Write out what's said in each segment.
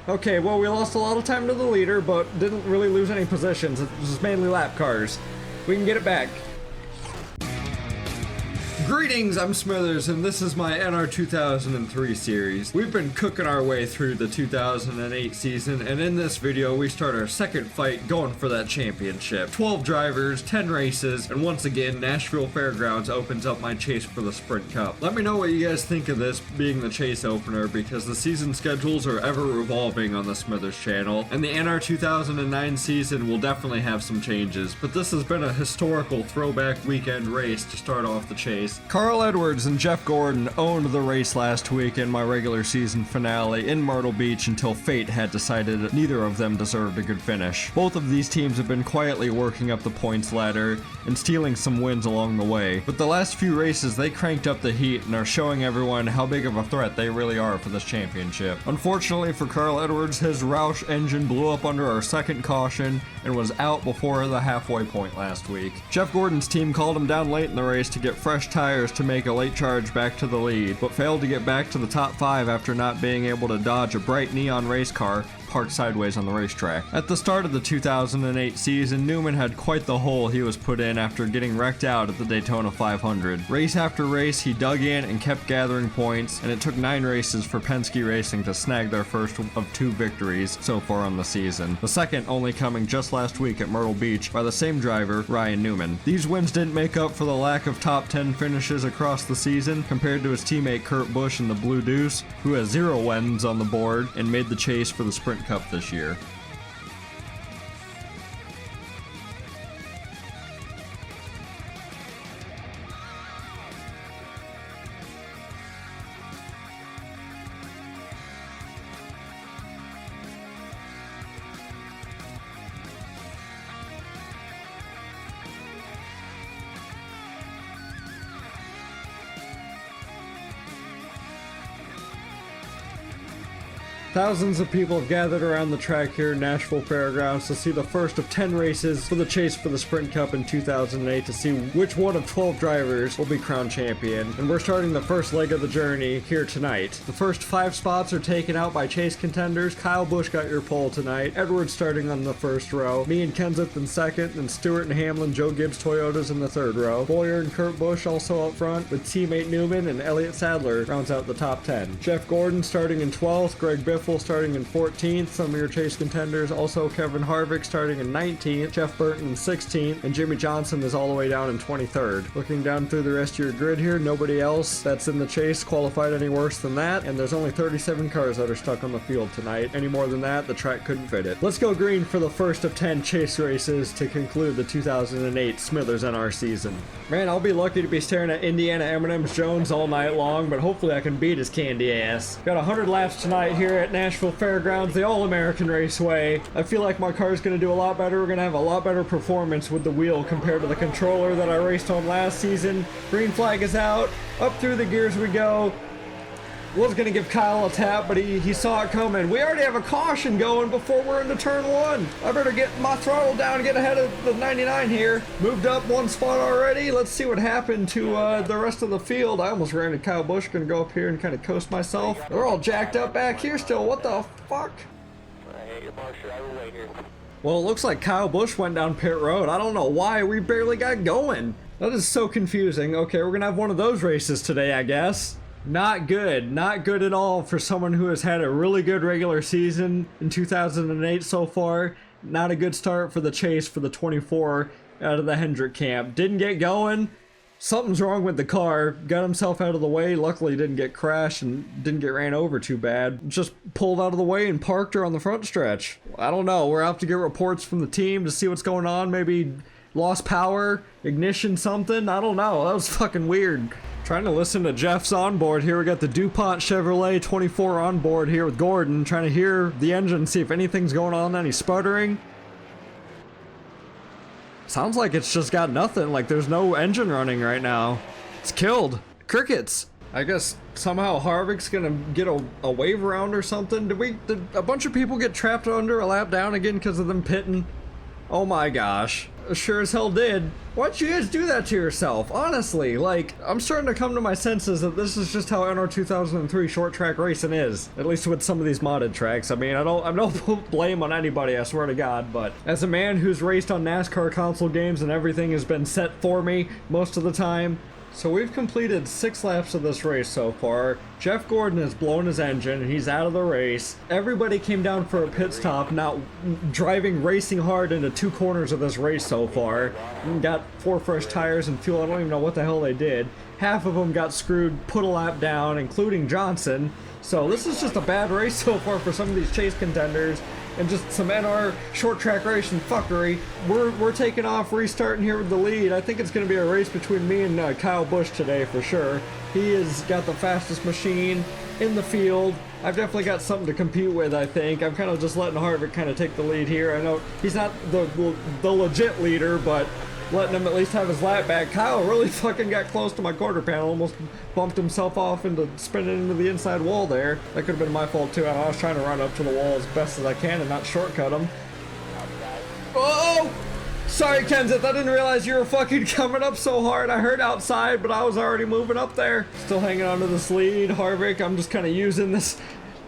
Okay, well, we lost a lot of time to the leader, but didn't really lose any positions. It was mainly lap cars. We can get it back. Greetings, I'm Smithers, and this is my NR2003 series. We've been cooking our way through the 2008 season, and in this video we start our second fight going for that championship. 12 drivers, 10 races, and once again, Nashville Fairgrounds opens up my chase for the Sprint Cup. Let me know what you guys think of this being the chase opener, because the season schedules are ever revolving on the Smithers channel, and the NR2009 season will definitely have some changes, but this has been a historical throwback weekend race to start off the chase. Carl Edwards and Jeff Gordon owned the race last week in my regular season finale in Myrtle Beach until fate had decided neither of them deserved a good finish. Both of these teams have been quietly working up the points ladder and stealing some wins along the way, but the last few races they cranked up the heat and are showing everyone how big of a threat they really are for this championship. Unfortunately for Carl Edwards, his Roush engine blew up under our second caution and was out before the halfway point last week. Jeff Gordon's team called him down late in the race to get fresh tires to make a late charge back to the lead, but failed to get back to the top 5 after not being able to dodge a bright neon race car parked sideways on the racetrack. At the start of the 2008 season, Newman had quite the hole he was put in after getting wrecked out at the Daytona 500. Race after race, he dug in and kept gathering points, and it took 9 races for Penske Racing to snag their first of 2 victories so far on the season, the second only coming just last week at Myrtle Beach by the same driver, Ryan Newman. These wins didn't make up for the lack of top 10 finishes across the season compared to his teammate Kurt Busch in the Blue Deuce, who has 0 wins on the board and made the chase for the Sprint Cup this year. Thousands of people have gathered around the track here in Nashville Fairgrounds to see the first of 10 races for the chase for the Sprint Cup in 2008 to see which one of 12 drivers will be crowned champion. And we're starting the first leg of the journey here tonight. The first 5 spots are taken out by chase contenders. Kyle Busch got your pole tonight. Edwards starting on the first row. Me and Kenseth in second, and Stewart and Hamlin, Joe Gibbs Toyotas in the third row. Boyer and Kurt Busch also up front, with teammate Newman and Elliott Sadler rounds out the top 10. Jeff Gordon starting in 12th, Greg Biffle starting in 14th, some of your chase contenders, also Kevin Harvick starting in 19th, Jeff Burton in 16th, and Jimmy Johnson is all the way down in 23rd. Looking down through the rest of your grid here, nobody else that's in the chase qualified any worse than that, and there's only 37 cars that are stuck on the field tonight. Any more than that, the track couldn't fit it. Let's go green for the first of 10 chase races to conclude the 2008 Smithers NR season. Man, I'll be lucky to be staring at Indiana M&M's Jones all night long, but hopefully I can beat his candy ass. Got 100 laps tonight here at Nashville Fairgrounds, the All-American Raceway. I feel like my car's going to do a lot better. We're going to have a lot better performance with the wheel compared to the controller that I raced on last season. Green flag is out. Up through the gears we go. Was going to give Kyle a tap, but he saw it coming. We already have a caution going before we're into turn 1. I better get my throttle down and get ahead of the 99 here. Moved up 1 spot already. Let's see what happened to the rest of the field. I almost ran into Kyle Busch. Going to go up here and kind of coast myself. They're all jacked up back here still. What the fuck? Well, it looks like Kyle Busch went down pit road. I don't know why. We barely got going. That is so confusing. Okay, we're going to have one of those races today, I guess. Not good. Not good at all for someone who has had a really good regular season in 2008 so far. Not a good start for the chase for the 24 out of the Hendrick camp. Didn't get going. Something's wrong with the car. Got himself out of the way. Luckily didn't get crashed and didn't get ran over too bad. Just pulled out of the way and parked her on the front stretch. I don't know. We'll have to get reports from the team to see what's going on. Maybe lost power, ignition, something. I don't know. That was fucking weird. Trying to listen to Jeff's onboard here. We got the DuPont Chevrolet 24 on board here with Gordon. Trying to hear the engine, see if anything's going on, any sputtering. Sounds like it's just got nothing. Like there's no engine running right now. It's killed. Crickets. I guess somehow Harvick's gonna get a wave around or something. Did a bunch of people get trapped under a lap down again because of them pitting? Oh my gosh. Sure as hell did. Why'd you guys do that to yourself? Honestly, like, I'm starting to come to my senses that this is just how NR2003 short track racing is. At least with some of these modded tracks. I mean, I don't blame on anybody, I swear to God, but as a man who's raced on NASCAR console games and everything has been set for me most of the time, so we've completed 6 laps of this race so far. Jeff Gordon has blown his engine and he's out of the race. Everybody came down for a pit stop, now racing hard into 2 corners of this race so far. Got 4 fresh tires and fuel. I don't even know what the hell they did. Half of them got screwed, put a lap down, including Johnson. So this is just a bad race so far for some of these chase contenders. And just some NR short track racing fuckery. We're taking off, restarting here with the lead. I think it's going to be a race between me and Kyle Busch today for sure. He has got the fastest machine in the field. I've definitely got something to compete with, I think. I'm kind of just letting Harvick kind of take the lead here. I know he's not the legit leader, but letting him at least have his lap back. Kyle really fucking got close to my quarter panel, almost bumped himself off into spinning into the inside wall there. That could have been my fault too. I was trying to run up to the wall as best as I can and not shortcut him. Oh! Sorry, Kenseth, I didn't realize you were fucking coming up so hard. I heard outside, but I was already moving up there. Still hanging onto this lead. Harvick, I'm just kind of using this.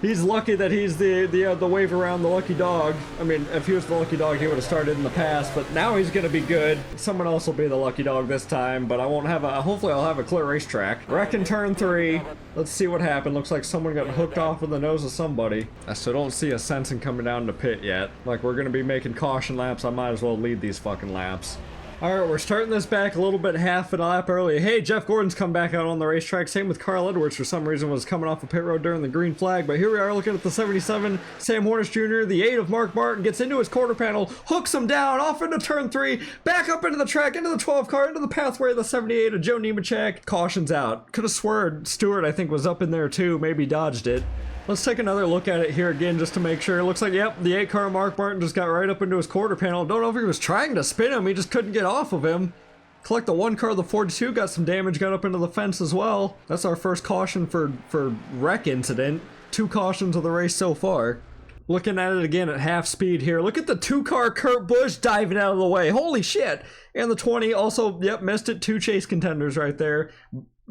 He's lucky that he's the wave around the lucky dog. I mean, if he was the lucky dog, he would have started in the past, but now he's gonna be good. Someone else will be the lucky dog this time, but I won't have hopefully I'll have a clear racetrack. Wreck in turn 3. Let's see what happened. Looks like someone got hooked off in the nose of somebody. I still don't see a sense in coming down to pit yet. Like, we're gonna be making caution laps. I might as well lead these fucking laps. Alright, we're starting this back a little bit half a lap early. Hey, Jeff Gordon's come back out on the racetrack. Same with Carl Edwards, for some reason was coming off a pit road during the green flag. But here we are looking at the 77. Sam Hornish Jr., the 8 of Mark Martin, gets into his quarter panel, hooks him down, off into turn 3, back up into the track, into the 12 car, into the pathway of the 78 of Joe Nemechek. Caution's out. Could have swerved. Stewart, I think, was up in there too. Maybe dodged it. Let's take another look at it here again just to make sure. It looks like, yep, the 8 car Mark Martin just got right up into his quarter panel. Don't know if he was trying to spin him. He just couldn't get off of him. Collect the 1 car, the 42, got some damage, got up into the fence as well. That's our first caution for wreck incident. 2 cautions of the race so far. Looking at it again at half speed here. Look at the 2 car Kurt Busch diving out of the way. Holy shit. And the 20 also, yep, missed it. 2 chase contenders right there.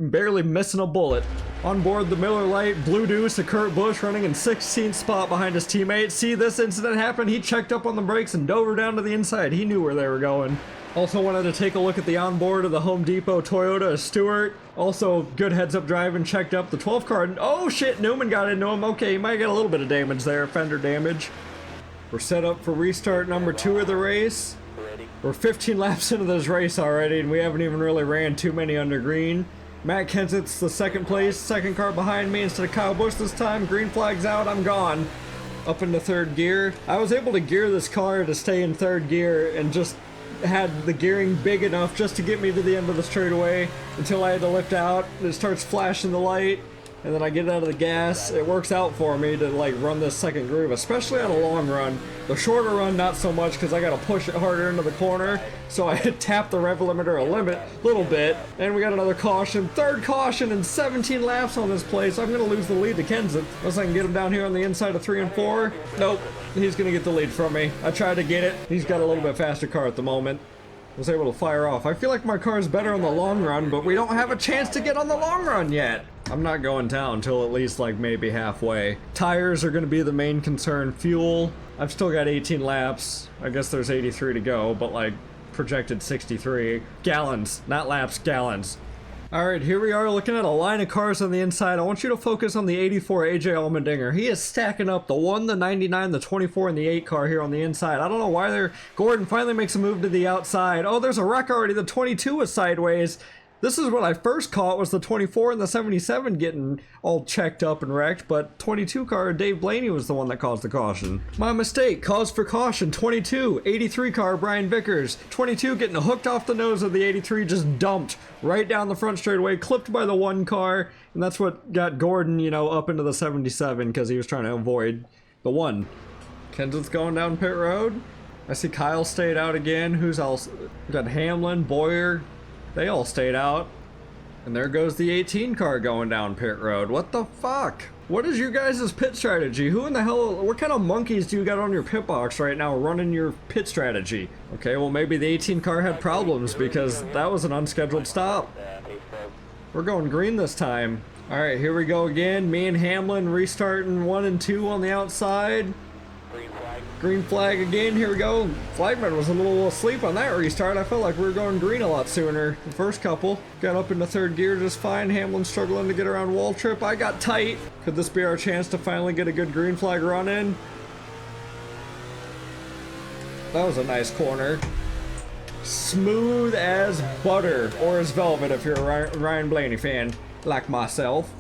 Barely missing a bullet. On board the Miller Lite, Blue Deuce to Kurt Busch running in 16th spot behind his teammate. See this incident happen? He checked up on the brakes and dove her down to the inside. He knew where they were going. Also wanted to take a look at the onboard of the Home Depot Toyota Stewart. Also good heads up driving, checked up the 12 car. Oh shit, Newman got into him. Okay, he might get a little bit of damage there, fender damage. We're set up for restart number 2 of the race. We're 15 laps into this race already and we haven't even really ran too many under green. Matt Kenseth's the 2nd place, 2nd car behind me instead of Kyle Busch this time. Green flag's out, I'm gone. Up into 3rd gear. I was able to gear this car to stay in 3rd gear and just had the gearing big enough just to get me to the end of the straightaway until I had to lift out. It starts flashing the light and then I get out of the gas. It works out for me to like run this 2nd groove, especially on a long run. The shorter run, not so much because I got to push it harder into the corner. So I tap the rev limiter a little bit. And we got another caution. 3rd caution and 17 laps on this place. I'm going to lose the lead to Kenseth. Unless I can get him down here on the inside of 3 and 4. Nope. He's going to get the lead from me. I tried to get it. He's got a little bit faster car at the moment. Was able to fire off. I feel like my car is better on the long run, but we don't have a chance to get on the long run yet. I'm not going down until at least like maybe halfway. Tires are going to be the main concern. Fuel, I've still got 18 laps. I guess there's 83 to go, but like projected 63. Gallons, not laps, gallons. Alright, here we are looking at a line of cars on the inside. I want you to focus on the 84 AJ Allmendinger. He is stacking up the 1, the 99, the 24, and the 8 car here on the inside. I don't know why Gordon finally makes a move to the outside. Oh, there's a wreck already. The 22 was sideways. This is what I first caught, was the 24 and the 77 getting all checked up and wrecked, but 22 car, Dave Blaney was the one that caused the caution. My mistake, cause for caution, 22, 83 car, Brian Vickers, 22 getting hooked off the nose of the 83, just dumped right down the front straightaway, clipped by the 1 car, and that's what got Gordon, you know, up into the 77 because he was trying to avoid the 1. Kenseth's going down pit road. I see Kyle stayed out again. Who's else? We got Hamlin, Boyer. They all stayed out. And there goes the 18 car going down pit road. What the fuck? What is your guys' pit strategy? Who in the hell, what kind of monkeys do you got on your pit box right now running your pit strategy? Okay, well maybe the 18 car had problems because that was an unscheduled stop. We're going green this time. All right, here we go again. Me and Hamlin restarting 1 and 2 on the outside. Green flag again, here we go. Flagman was a little asleep on that restart. I felt like we were going green a lot sooner. The first couple got up into third gear just fine. Hamlin struggling to get around wall trip. I got tight. Could this be our chance to finally get a good green flag run in? That was a nice corner. Smooth as butter, or as velvet if you're a Ryan Blaney fan, like myself.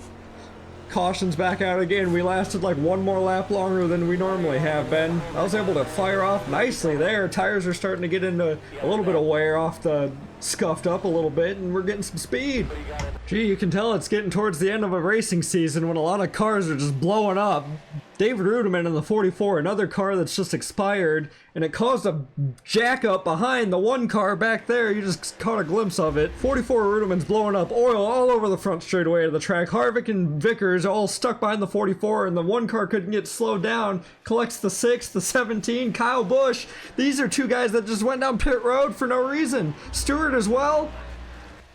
Caution's back out again. We lasted like one more lap longer than we normally have been. I was able to fire off nicely there. Tires are starting to get into a little bit of wear off the scuffed up a little bit, and we're getting some speed. Gee, you can tell it's getting towards the end of a racing season when a lot of cars are just blowing up. David Rudiman in the 44, another car that's just expired, and it caused a jack up behind the one car back there. You just caught a glimpse of it. 44 Rudiman's blowing up, oil all over the front straightaway of the track. Harvick and Vickers all stuck behind the 44, and the one car couldn't get slowed down. Collects the 6, the 17, Kyle Busch. These are two guys that just went down pit road for no reason. Stewart as well.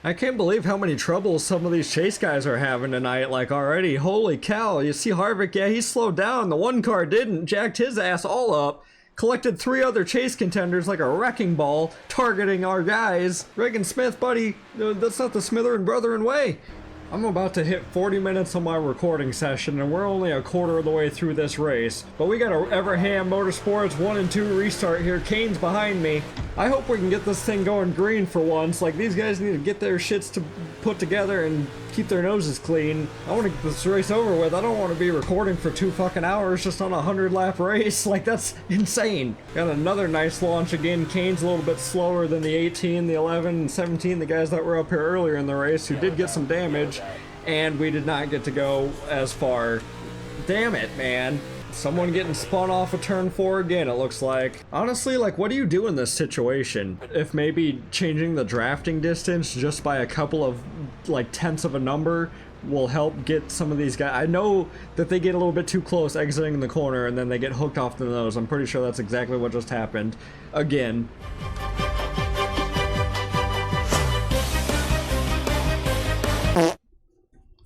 I can't believe how many troubles some of these chase guys are having tonight, like already. Holy cow, you see Harvick, yeah, he slowed down. The one car didn't, jacked his ass all up. Collected 3 other chase contenders like a wrecking ball, targeting our guys. Reagan Smith, buddy, that's not the Smither and Brethren way. I'm about to hit 40 minutes on my recording session, and we're only a quarter of the way through this race. But we got a Everham Motorsports 1 and 2 restart here. Kane's behind me. I hope we can get this thing going green for once. Like, these guys need to get their shits to put together and keep their noses clean. I want to get this race over with. I don't want to be recording for 2 fucking hours just on a 100-lap race. Like, that's insane. Got another nice launch again. Kane's a little bit slower than the 18, the 11, and 17, the guys that were up here earlier in the race who did get some damage. And we did not get to go as far. Damn it, man. Someone getting spun off of turn 4 again, it looks like. Honestly, like, what do you do in this situation? If maybe changing the drafting distance just by a couple of, like, tenths of a number will help get some of these guys. I know that they get a little bit too close exiting the corner and then they get hooked off the nose. I'm pretty sure that's exactly what just happened. Again.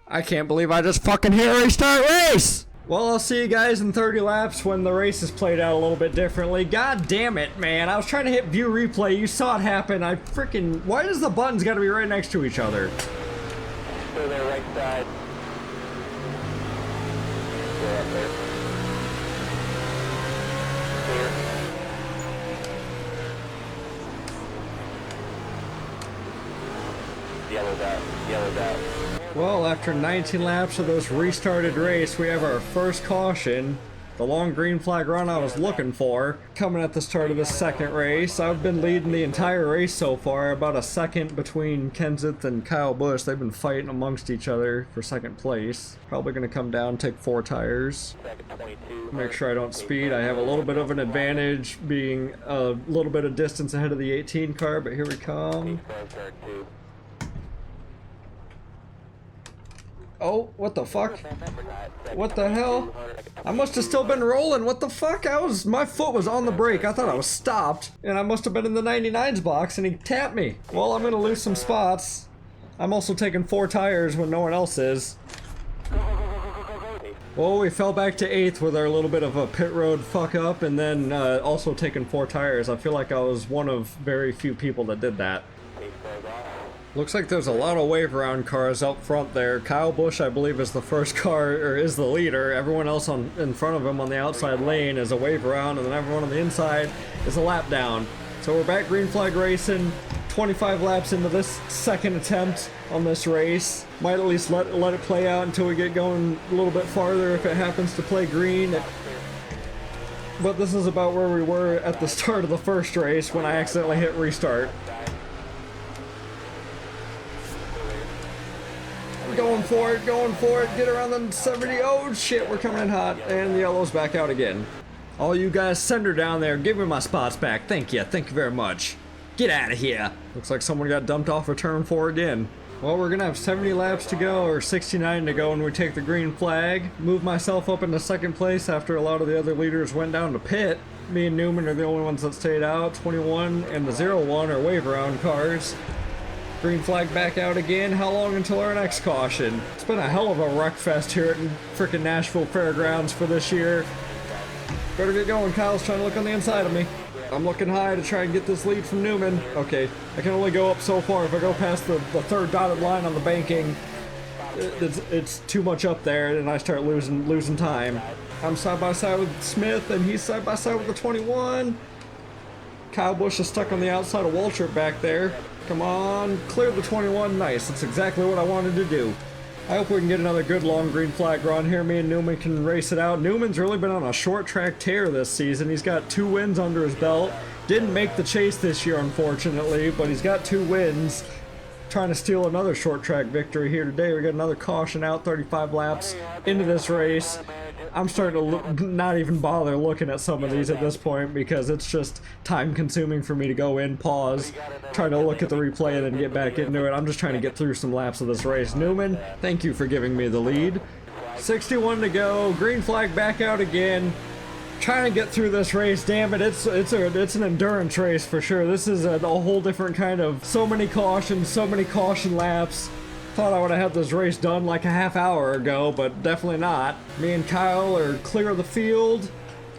I can't believe I just fucking hit a restart race! Well, I'll see you guys in 30 laps when the race is played out a little bit differently. God damn it, man. I was trying to hit view replay. You saw it happen. I freaking... Why does the buttons gotta be right next to each other? To their right side. Go up there. Clear. Yellowed out. Yellowed out. Well, after 19 laps of this restarted race, we have our first caution. The long green flag run I was looking for. Coming at the start of the second race. I've been leading the entire race so far. About a second between Kenseth and Kyle Busch. They've been fighting amongst each other for second place. Probably going to come down, take 4 tires. Make sure I don't speed. I have a little bit of an advantage being a little bit of distance ahead of the 18 car, but here we come. Oh, what the fuck? What the hell? I must have still been rolling. What the fuck? My foot was on the brake. I thought I was stopped. And I must have been in the 99s box and he tapped me. Well, I'm gonna lose some spots. I'm also taking 4 tires when no one else is. Well, we fell back to 8th with our little bit of a pit road fuck up and then also taking 4 tires. I feel like I was one of very few people that did that. Looks like there's a lot of wave around cars up front there. Kyle Busch, I believe, is the first car, or is the leader. Everyone else in front of him on the outside lane is a wave around, and then everyone on the inside is a lap down. So we're back green flag racing, 25 laps into this second attempt on this race. Might at least let it play out until we get going a little bit farther if it happens to play green. But this is about where we were at the start of the first race when I accidentally hit restart. Going for it, get around the 70, oh shit, we're coming in hot, and the yellow's back out again. All you guys, send her down there, give me my spots back, thank you very much. Get out of here. Looks like someone got dumped off of turn 4 again. Well, we're gonna have 70 laps to go, or 69 to go when we take the green flag. Move myself up into second place after a lot of the other leaders went down to pit. Me and Newman are the only ones that stayed out. 21 and the 01 are wave around cars. Green flag back out again. How long until our next caution? It's been a hell of a wreck fest here at frickin' Nashville Fairgrounds for this year. Better get going. Kyle's trying to look on the inside of me. I'm looking high to try and get this lead from Newman. Okay, I can only go up so far. If I go past the third dotted line on the banking, it's too much up there, and I start losing time. I'm side by side with Smith, and he's side by side with the 21. Kyle Busch is stuck on the outside of Waltrip back there. Come on, clear the 21. Nice. That's exactly what I wanted to do. I hope we can get another good long green flag run here. Me and Newman can race it out. Newman's really been on a short track tear this season. He's got 2 wins under his belt. Didn't make the chase this year, unfortunately, but he's got 2 wins. Trying to steal another short track victory here today. We got another caution out, 35 laps into this race. I'm starting to not even bother looking at some of these at this point because it's just time consuming for me to go in, pause, try to look at the replay and then get back into it. I'm just trying to get through some laps of this race. Newman, thank you for giving me the lead. 61 to go, green flag back out again. Trying to get through this race, damn it, it's an endurance race for sure. This is a whole different kind of, so many cautions, so many caution laps. Thought I would have had this race done like a half hour ago, but definitely not. Me and Kyle are clear of the field.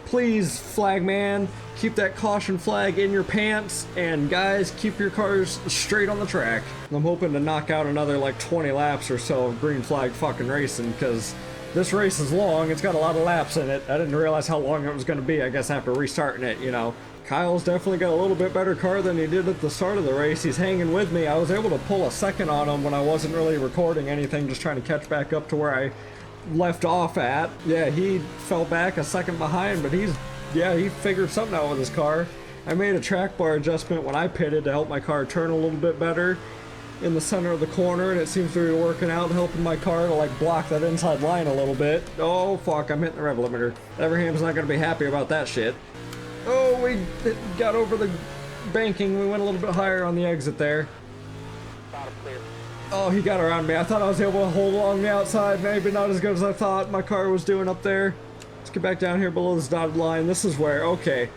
Please, flagman, keep that caution flag in your pants, and guys, keep your cars straight on the track. I'm hoping to knock out another like 20 laps or so of green flag fucking racing, because this race is long. It's got a lot of laps in it. I didn't realize how long it was going to be, I guess, after restarting it, you know. Kyle's definitely got a little bit better car than he did at the start of the race. He's hanging with me. I was able to pull a second on him when I wasn't really recording anything, just trying to catch back up to where I left off at. Yeah, he fell back a second behind, but he figured something out with his car. I made a track bar adjustment when I pitted to help my car turn a little bit better in the center of the corner, and it seems to be working out, helping my car to like block that inside line a little bit. Oh fuck, I'm hitting the rev limiter. Everham's not gonna be happy about that shit. Oh, we got over the banking. We went a little bit higher on the exit there. Oh, he got around me. I thought I was able to hold along the outside. Maybe not as good as I thought my car was doing up there. Let's get back down here below this dotted line. This is where, okay.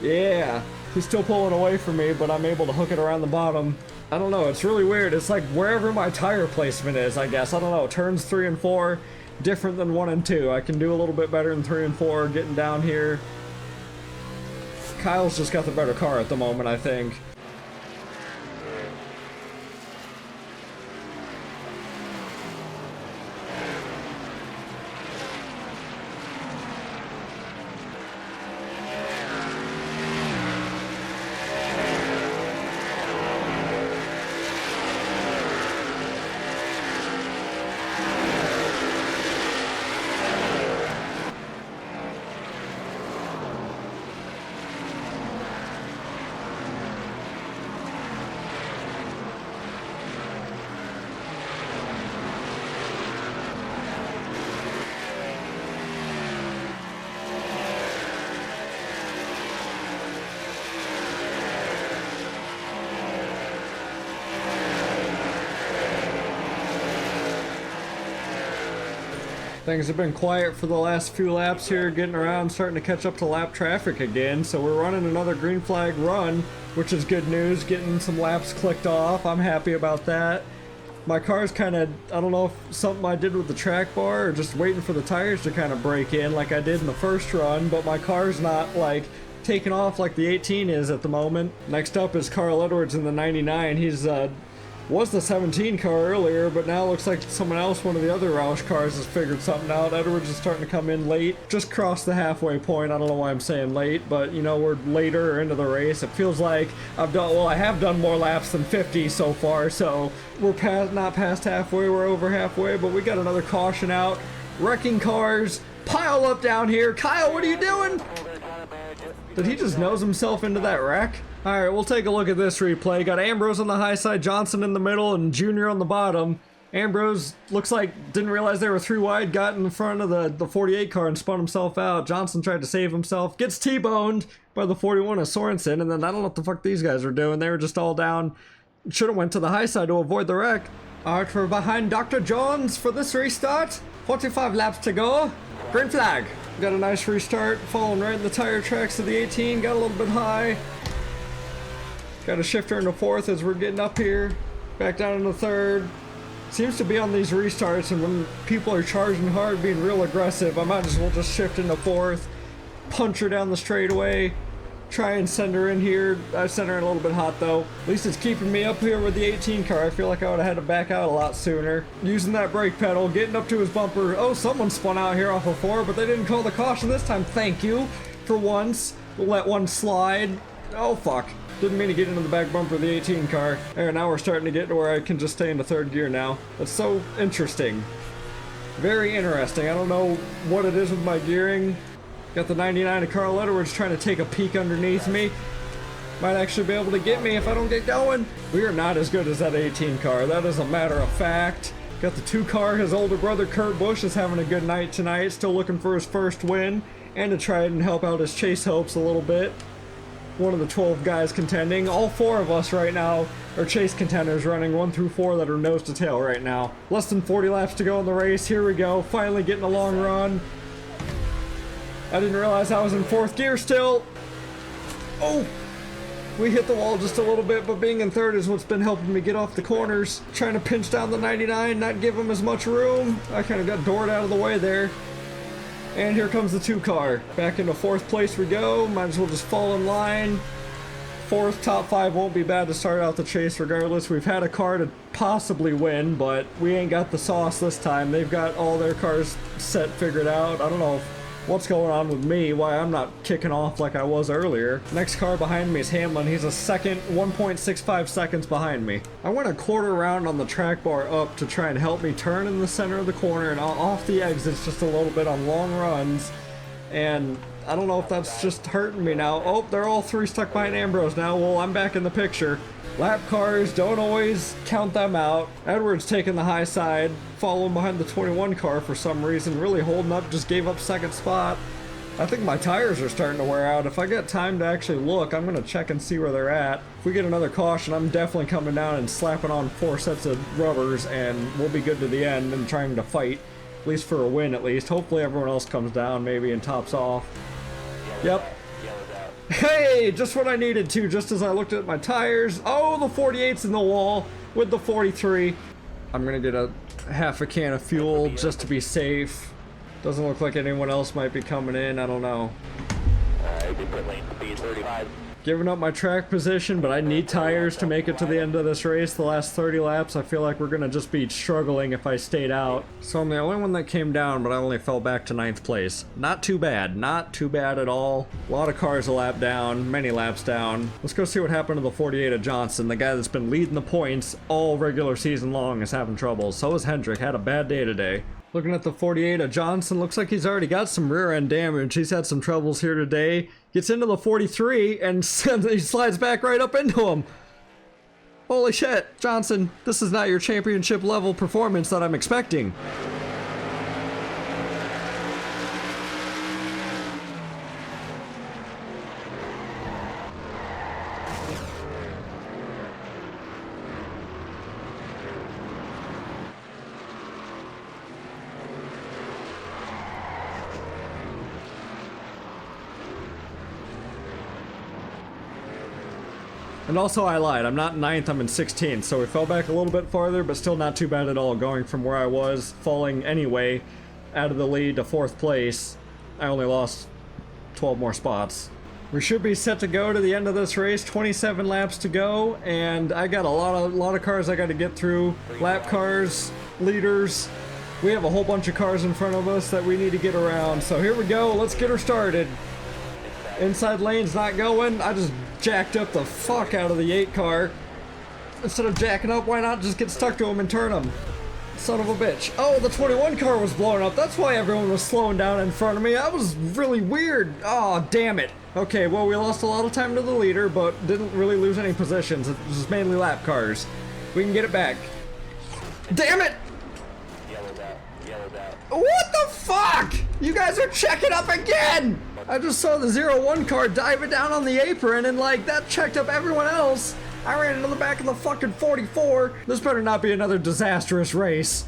Yeah, he's still pulling away from me, but I'm able to hook it around the bottom. I don't know, it's really weird. It's like wherever my tire placement is, I guess. I don't know, turns 3 and 4, different than 1 and 2. I can do a little bit better in 3 and 4, getting down here. Kyle's just got the better car at the moment, I think. Things have been quiet for the last few laps here, getting around, starting to catch up to lap traffic again. So we're running another green flag run, which is good news, getting some laps clicked off. I'm happy about that. My car's kind of, I don't know if something I did with the track bar or just waiting for the tires to kind of break in like I did in the first run, but my car's not like taking off like the 18 is at the moment. Next up is Carl Edwards in the 99. He's was the 17 car earlier, but now looks like someone else, one of the other Roush cars, has figured something out. Edwards is starting to come in late, just crossed the halfway point. I don't know why I'm saying late, but you know, we're later into the race. It feels like I have done more laps than 50 so far, so we're not past halfway, we're over halfway, but we got another caution out. Wrecking cars, pile up down here. Kyle, what are you doing? Did he just nose himself into that wreck? Alright, we'll take a look at this replay. Got Ambrose on the high side, Johnson in the middle, and Junior on the bottom. Ambrose looks like didn't realize they were 3 wide, got in front of the 48 car and spun himself out. Johnson tried to save himself, gets T-boned by the 41 of Sorensen, and then I don't know what the fuck these guys were doing. They were just all down. Should have went to the high side to avoid the wreck. Alright, we're behind Dr. Jones for this restart. 45 laps to go. Green flag. Got a nice restart, falling right in the tire tracks of the 18. Got a little bit high. Got a shifter into fourth as we're getting up here. Back down into third. Seems to be on these restarts, and when people are charging hard, being real aggressive, I might as well just shift into fourth, punch her down the straightaway, try and send her in here. I sent her in a little bit hot though. At least it's keeping me up here with the 18 car. I feel like I would have had to back out a lot sooner. Using that brake pedal, getting up to his bumper. Oh, someone spun out here off of 4, but they didn't call the caution this time. Thank you. For once, we'll let one slide. Oh, fuck. Didn't mean to get into the back bumper of the 18 car. There, now we're starting to get to where I can just stay into third gear now. That's so interesting. Very interesting. I don't know what it is with my gearing. Got the 99 of Carl Edwards trying to take a peek underneath me. Might actually be able to get me if I don't get going. We are not as good as that 18 car. That is a matter of fact. Got the 2 car. His older brother Kurt Busch is having a good night tonight. Still looking for his first win and to try and help out his chase hopes a little bit. One of the 12 guys contending. All 4 of us right now are chase contenders, running 1 through 4 that are nose to tail right now. Less than 40 laps to go in the race. Here we go. Finally getting a long run. I didn't realize I was in 4th gear still. Oh! We hit the wall just a little bit, but being in 3rd is what's been helping me get off the corners. Trying to pinch down the 99, not give him as much room. I kind of got doored out of the way there. And here comes the 2 car. Back into 4th place we go. Might as well just fall in line. 4th, top 5 won't be bad to start out the chase regardless. We've had a car to possibly win, but we ain't got the sauce this time. They've got all their cars set, figured out. I don't know what's going on with me, why I'm not kicking off like I was earlier. Next car behind me is Hamlin. He's a second, 1.65 seconds behind me. I went a quarter round on the track bar up to try and help me turn in the center of the corner and off the exits just a little bit on long runs. And I don't know if that's just hurting me now. Oh, they're all 3 stuck behind Ambrose now. Well, I'm back in the picture. Lap cars, don't always count them out. Edwards taking the high side, following behind the 21 car for some reason, really holding up, just gave up 2nd spot. I think my tires are starting to wear out. If I get time to actually look, I'm going to check and see where they're at. If we get another caution, I'm definitely coming down and slapping on 4 sets of rubbers, and we'll be good to the end and trying to fight, at least for a win at least. Hopefully everyone else comes down maybe and tops off. Yep. Hey, just what I needed to, just as I looked at my tires. Oh, the 48's in the wall with the 43. I'm gonna get a half a can of fuel just to be safe. Doesn't look like anyone else might be coming in, I don't know. Pit lane speed 35. Giving up my track position, but I need tires to make it to the end of this race. The last 30 laps, I feel like we're gonna just be struggling if I stayed out. So I'm the only one that came down, but I only fell back to 9th place. Not too bad, not too bad at all. A lot of cars a lap down, many laps down. Let's go see what happened to the 48 of Johnson. The guy that's been leading the points all regular season long is having trouble. So is Hendrick, had a bad day today. Looking at the 48 of Johnson, looks like he's already got some rear end damage. He's had some troubles here today. Gets into the 43 and he slides back right up into him. Holy shit, Johnson, this is not your championship level performance that I'm expecting. And also I lied, I'm not 9th, I'm in 16th, so we fell back a little bit farther, but still not too bad at all, going from where I was, falling anyway, out of the lead to 4th place. I only lost 12 more spots. We should be set to go to the end of this race, 27 laps to go, and I got a lot of cars I got to get through, lap cars, leaders. We have a whole bunch of cars in front of us that we need to get around, so here we go, let's get her started. Inside lane's not going. I just jacked up the fuck out of the 8 car. Instead of jacking up, why not just get stuck to him and turn him? Son of a bitch. Oh, the 21 car was blowing up. That's why everyone was slowing down in front of me. That was really weird. Oh, damn it. Okay, well, we lost a lot of time to the leader, but didn't really lose any positions. It was mainly lap cars. We can get it back. Damn it! Yellowed out. What the fuck? You guys are checking up again! I just saw the 01 car diving down on the apron and like that checked up everyone else. I ran into the back of the fucking 44. This better not be another disastrous race.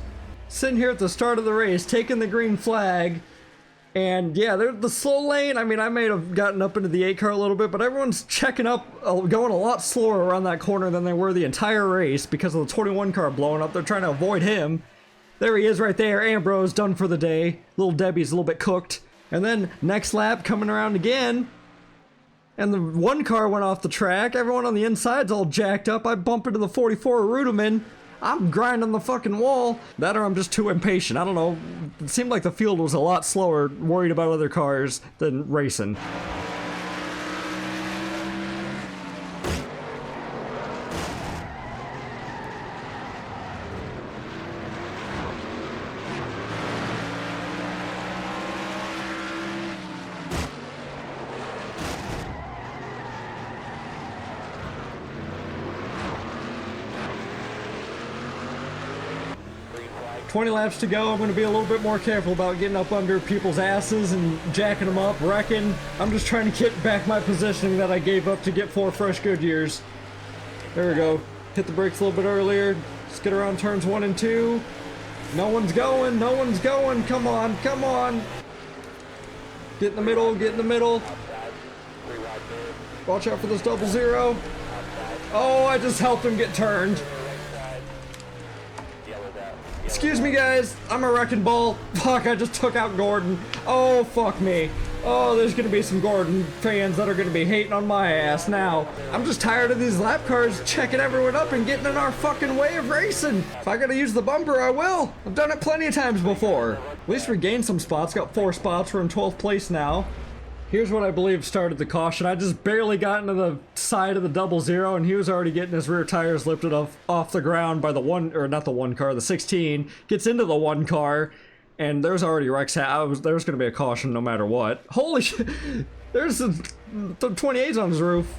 Sitting here at the start of the race, taking the green flag. And yeah, they're the slow lane. I mean, I may have gotten up into the 8 car a little bit, but everyone's checking up, going a lot slower around that corner than they were the entire race because of the 21 car blowing up. They're trying to avoid him. There he is right there. Ambrose done for the day. Little Debbie's a little bit cooked. And then next lap coming around again. And the 1 car went off the track. Everyone on the inside's all jacked up. I bump into the 44 Ruderman. I'm grinding the fucking wall. That or I'm just too impatient. I don't know. It seemed like the field was a lot slower, worried about other cars than racing. 20 laps to go. I'm going to be a little bit more careful about getting up under people's asses and jacking them up, wrecking. I'm just trying to get back my positioning that I gave up to get 4 fresh Goodyears. There we go. Hit the brakes a little bit earlier. Just get around turns 1 and 2. No one's going. No one's going. Come on. Come on. Get in the middle. Get in the middle. Watch out for this 0-0. Oh, I just helped him get turned. Excuse me, guys. I'm a wrecking ball. Fuck, I just took out Gordon. Oh, fuck me. Oh, there's gonna be some Gordon fans that are gonna be hating on my ass now. I'm just tired of these lap cars checking everyone up and getting in our fucking way of racing. If I gotta use the bumper, I will. I've done it plenty of times before. At least we gained some spots. Got 4 spots. We're in 12th place now. Here's what I believe started the caution. I just barely got into the side of the 0-0, and he was already getting his rear tires lifted off the ground by the the 16. Gets into the 1 car, and there's already wrecks. There's going to be a caution no matter what. Holy shit! There's the 28's on his roof.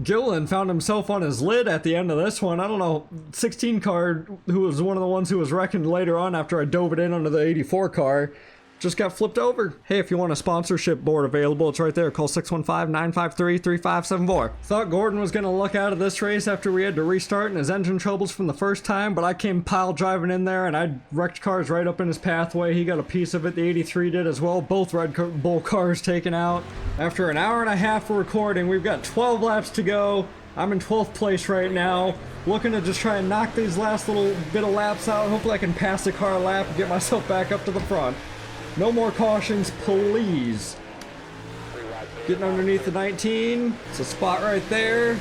Gillen found himself on his lid at the end of this one. I don't know, 16 car, who was one of the ones who was wrecking later on after I dove it in under the 84 car. Just got flipped over. Hey, if you want a sponsorship board available, it's right there. Call 615-953-3574. Thought Gordon was going to luck out of this race after we had to restart and his engine troubles from the first time, but I came pile driving in there and I wrecked cars right up in his pathway. He got a piece of it. The 83 did as well. Both Red Bull cars taken out. After an hour and a half of recording, we've got 12 laps to go. I'm in 12th place right now. Looking to just try and knock these last little bit of laps out. Hopefully I can pass the car lap and get myself back up to the front. No more cautions, please. Getting underneath the 19. It's a spot right there.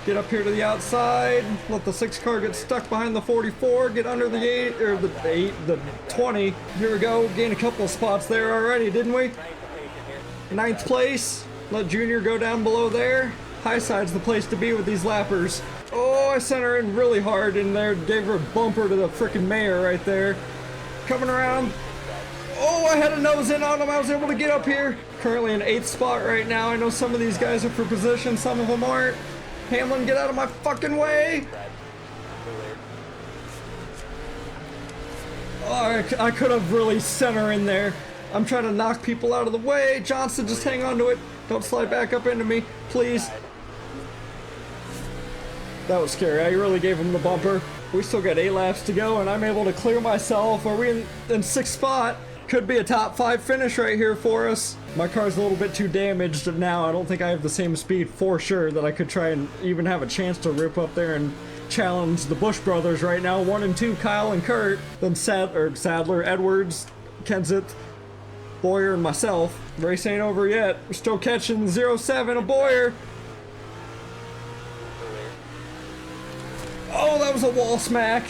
Get up here to the outside. Let the 6 car get stuck behind the 44. Get under the 8, or the 20. Here we go. Gain a couple of spots there already, didn't we? 9th place. Let Junior go down below there. High side's the place to be with these lappers. Oh, I sent her in really hard in there. Gave her a bumper to the frickin' mayor right there. Coming around. Oh, I had a nose in on him. I was able to get up here. Currently in 8th spot right now. I know some of these guys are for position, some of them aren't. Hamlin, get out of my fucking way. Oh, I could have really sent her in there. I'm trying to knock people out of the way. Johnson, just hang on to it. Don't slide back up into me, please. That was scary. I really gave him the bumper. We still got 8 laps to go, and I'm able to clear myself. Are we in 6th spot? Could be a top 5 finish right here for us. My car's a little bit too damaged now. I don't think I have the same speed for sure that I could try and even have a chance to rip up there and challenge the Bush brothers right now. 1 and 2, Kyle and Kurt. Then Sadler, Edwards, Kenseth, Boyer, and myself. Race ain't over yet. We're still catching 07 of Boyer. Oh, that was a wall smack.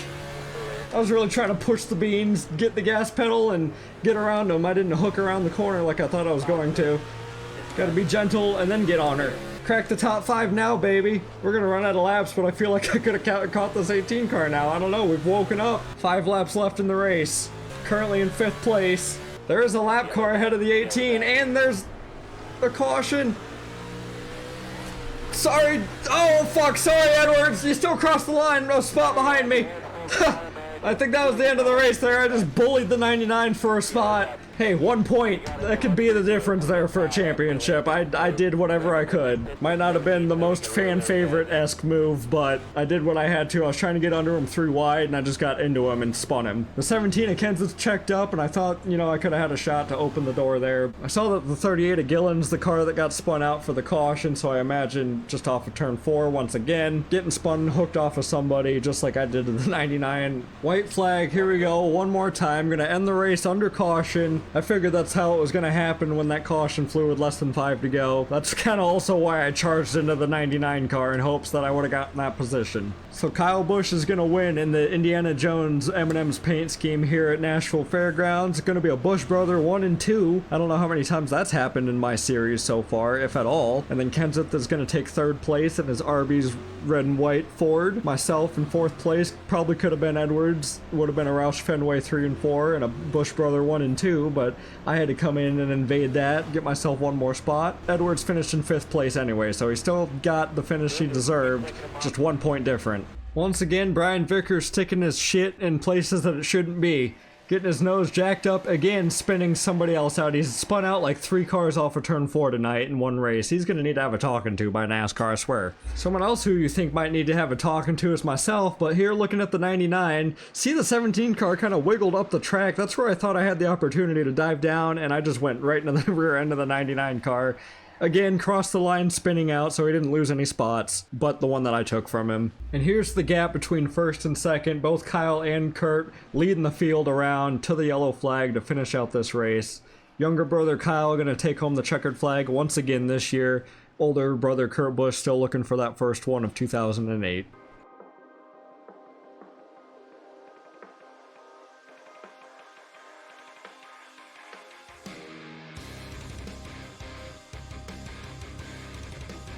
I was really trying to push the beans, get the gas pedal, and get around them. I didn't hook around the corner like I thought I was going to. Gotta be gentle and then get on her. Crack the top 5 now, baby. We're gonna run out of laps, but I feel like I could have caught this 18 car now. I don't know, we've woken up. 5 laps left in the race. Currently in 5th place. There is a lap car ahead of the 18, and there's a caution. Sorry. Oh, fuck. Sorry, Edwards. You still crossed the line. No spot behind me. I think that was the end of the race there. I just bullied the 99 for a spot. Hey, 1 point, that could be the difference there for a championship. I did whatever I could. Might not have been the most fan favorite-esque move, but I did what I had to. I was trying to get under him 3 wide, and I just got into him and spun him. The 17 of Kansas checked up, and I thought, you know, I could have had a shot to open the door there. I saw that the 38 of Gillen's the car that got spun out for the caution, so I imagine just off of turn 4 once again, getting spun, hooked off of somebody, just like I did to the 99. White flag, here we go, one more time. Gonna end the race under caution. I figured that's how it was gonna happen when that caution flew with less than 5 to go. That's kind of also why I charged into the 99 car in hopes that I would have gotten that position. So Kyle Busch is gonna win in the Indiana Jones M&M's paint scheme here at Nashville Fairgrounds. It's gonna be a Busch brother 1 and 2. I don't know how many times that's happened in my series so far, if at all. And then Kenseth is gonna take 3rd place in his Arby's red and white Ford. Myself in 4th place, probably could have been Edwards, would have been a Roush Fenway 3 and 4 and a Busch brother 1 and 2, but I had to come in and invade that, get myself one more spot. Edwards finished in 5th place anyway, so he still got the finish he deserved, just 1 point different. Once again, Brian Vickers sticking his shit in places that it shouldn't be. Getting his nose jacked up again, spinning somebody else out. He's spun out like 3 cars off of turn 4 tonight in one race. He's gonna need to have a talking to by NASCAR, I swear. Someone else who you think might need to have a talking to is myself, but here looking at the 99, see the 17 car kind of wiggled up the track. That's where I thought I had the opportunity to dive down, and I just went right into the rear end of the 99 car. Again, crossed the line spinning out, so he didn't lose any spots, but the one that I took from him. And here's the gap between 1st and 2nd. Both Kyle and Kurt leading the field around to the yellow flag to finish out this race. Younger brother Kyle gonna take home the checkered flag once again this year. Older brother Kurt Busch still looking for that first one of 2008.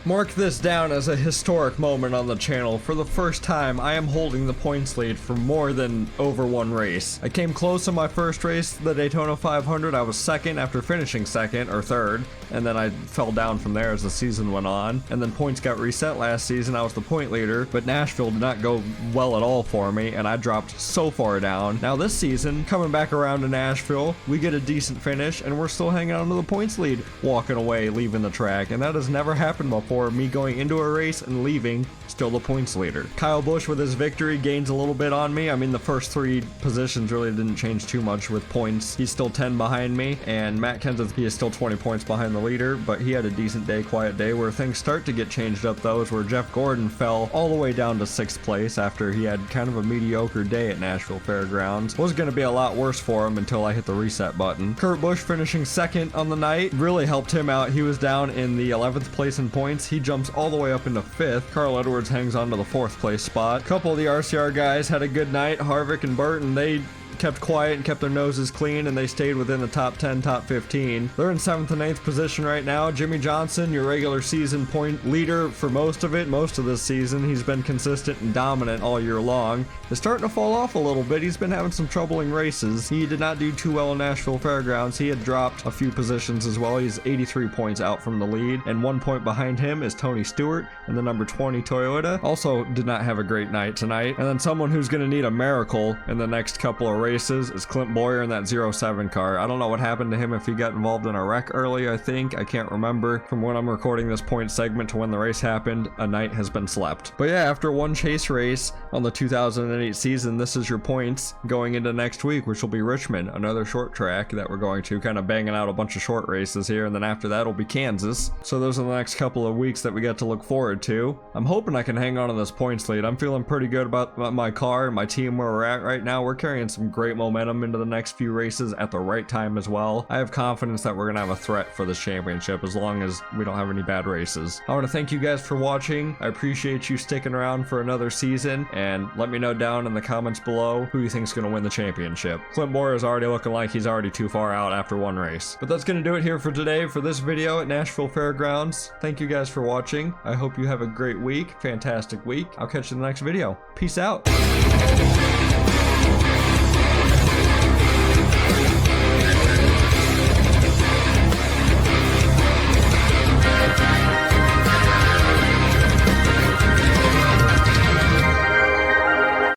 Mark this down as a historic moment on the channel. For the first time, I am holding the points lead for more than over one race. I came close in my first race, the Daytona 500. I was 2nd after finishing 2nd or 3rd, and then I fell down from there as the season went on. And then points got reset last season. I was the point leader, but Nashville did not go well at all for me, and I dropped so far down. Now this season, coming back around to Nashville, we get a decent finish, and we're still hanging on to the points lead, walking away, leaving the track, and that has never happened before. Me going into a race and leaving, still the points leader. Kyle Busch with his victory gains a little bit on me. I mean, the first 3 positions really didn't change too much with points. He's still 10 behind me, and Matt Kenseth, he is still 20 points behind the leader, but he had a decent day, quiet day. Where things start to get changed up though is where Jeff Gordon fell all the way down to 6th place after he had kind of a mediocre day at Nashville Fairgrounds. Was going to be a lot worse for him until I hit the reset button. Kurt Busch finishing 2nd on the night really helped him out. He was down in the 11th place in points. He jumps all the way up into 5th. Carl Edwards hangs on to the 4th place spot. A couple of the RCR guys had a good night. Harvick and Burton, they kept quiet and kept their noses clean, and they stayed within the top 10, top 15. They're in 7th and 8th position right now. Jimmy Johnson, your regular season point leader for most of this season. He's been consistent and dominant all year long. Is starting to fall off a little bit. He's been having some troubling races. He did not do too well in Nashville Fairgrounds. He had dropped a few positions as well. He's 83 points out from the lead, and 1 point behind him is Tony Stewart in the number 20 Toyota. Also did not have a great night tonight. And then someone who's going to need a miracle in the next couple of races is Clint Boyer in that 07 car. I don't know what happened to him, if he got involved in a wreck early, I think. I can't remember. From when I'm recording this point segment to when the race happened, a night has been slept. But yeah, after one chase race on the 2008 season, this is your points going into next week, which will be Richmond, another short track that we're going to, kind of banging out a bunch of short races here, and then after that will be Kansas. So those are the next couple of weeks that we get to look forward to. I'm hoping I can hang on to this points lead. I'm feeling pretty good about my car and my team where we're at right now. We're carrying some great momentum into the next few races at the right time as well. I have confidence that we're gonna have a threat for this championship as long as we don't have any bad races. I want to thank you guys for watching. I appreciate you sticking around for another season, and let me know down in the comments below who you think is gonna win the championship. Clint Boyer is already looking like he's already too far out after one race. But that's gonna do it here for today for this video at Nashville Fairgrounds. Thank you guys for watching. I hope you have a great week, fantastic week. I'll catch you in the next video. Peace out.